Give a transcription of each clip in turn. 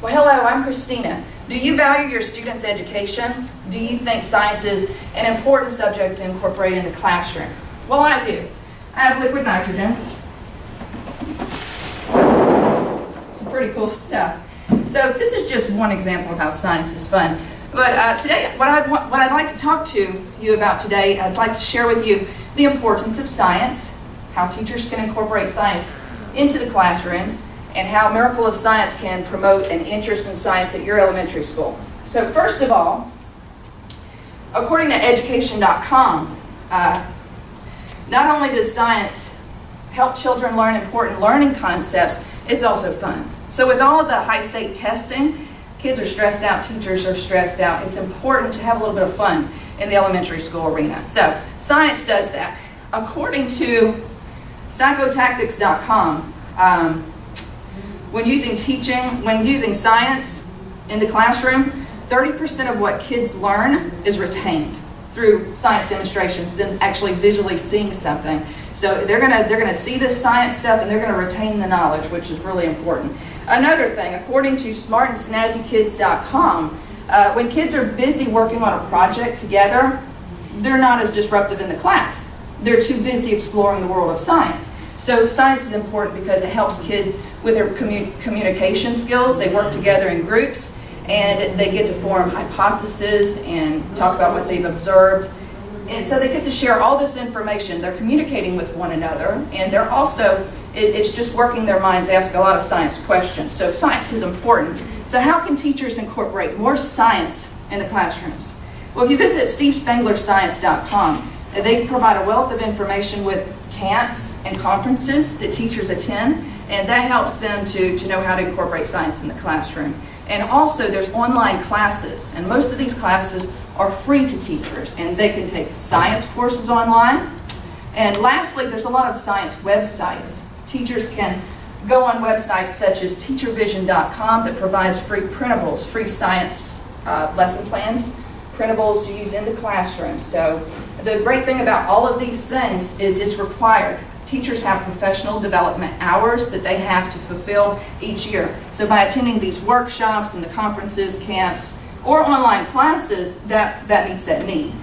Well, hello, I'm Christina. Do you value your students' education? Do you think science is an important subject to incorporate in the classroom? Well, I do. I have liquid nitrogen. Some pretty cool stuff. So this is just one example of how science is fun. But today, what I'd like to talk to you about today, I'd like to share with you the importance of science, how teachers can incorporate science into the classrooms, and how Miracle of Science can promote an interest in science at your elementary school. So first of all, according to education.com, not only does science help children learn important learning concepts, it's also fun. So with all of the high-stake testing, kids are stressed out, teachers are stressed out. It's important to have a little bit of fun in the elementary school arena. So science does that. According to psychotactics.com, when using science in the classroom, 30% of what kids learn is retained through science demonstrations, them actually visually seeing something. So they're gonna see this science stuff and they're gonna retain the knowledge, which is really important. Another thing, according to smartandsnazzykids.com, when kids are busy working on a project together, they're not as disruptive in the class. They're too busy exploring the world of science. So science is important because it helps kids with their communication skills. They work together in groups and they get to form hypotheses and talk about what they've observed. And so they get to share all this information. They're communicating with one another, and they're also, it's just working their minds. They ask a lot of science questions. So science is important. So how can teachers incorporate more science in the classrooms? Well, if you visit stevespanglerscience.com, they provide a wealth of information with camps and conferences that teachers attend, and that helps them to know how to incorporate science in the classroom. And also there's online classes, and most of these classes are free to teachers, and they can take science courses online. And lastly, there's a lot of science websites. Teachers can go on websites such as teachervision.com that provides free printables, free science lesson plans, printables to use in the classroom. So the great thing about all of these things is it's required. Teachers have professional development hours that they have to fulfill each year. So by attending these workshops and the conferences, camps, or online classes, that meets that need.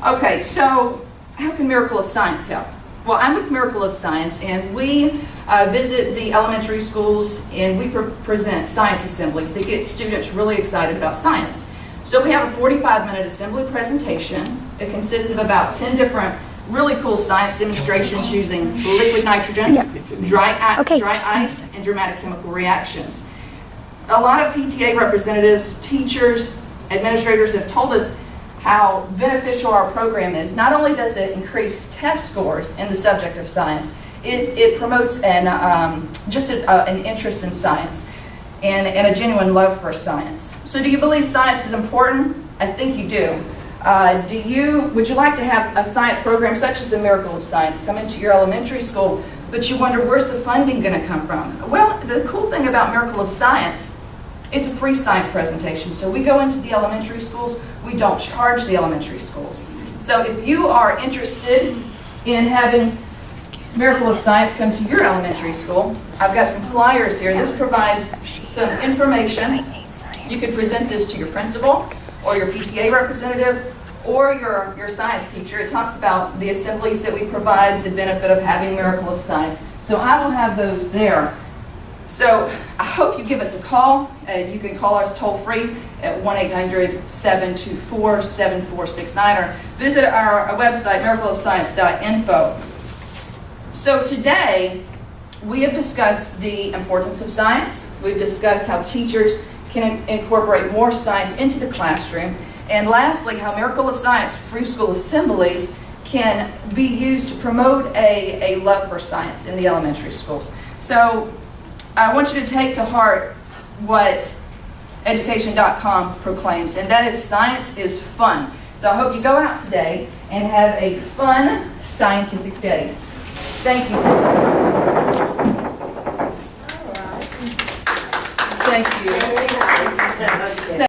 Okay, so how can Miracle of Science help? Well, I'm with Miracle of Science, and we visit the elementary schools and we present science assemblies that get students really excited about science. So we have a 45-minute assembly presentation. It consists of about 10 different really cool science demonstrations using liquid nitrogen, dry ice, and dramatic chemical reactions. A lot of PTA representatives, teachers, administrators have told us how beneficial our program is. Not only does it increase test scores in the subject of science, it promotes an interest in science and a genuine love for science. So do you believe science is important? I think you do. Would you like to have a science program such as the Miracle of Science come into your elementary school, but you wonder where's the funding going to come from? Well, the cool thing about Miracle of Science, it's a free science presentation. So we go into the elementary schools, we don't charge the elementary schools. So if you are interested in having Miracle of Science come to your elementary school, I've got some flyers here. This provides some information. You can present this to your principal or your PTA representative or your science teacher. It talks about the assemblies that we provide, the benefit of having Miracle of Science. So I will have those there. So I hope you give us a call. You can call us toll free at 1-800-724-7469 or visit our website, miracleofscience.info. So today, we have discussed the importance of science. We've discussed how teachers can incorporate more science into the classroom. And lastly, how Miracle of Science free school assemblies can be used to promote a love for science in the elementary schools. So I want you to take to heart what education.com proclaims, and that is science is fun. So I hope you go out today and have a fun scientific day. Thank you. Thank you.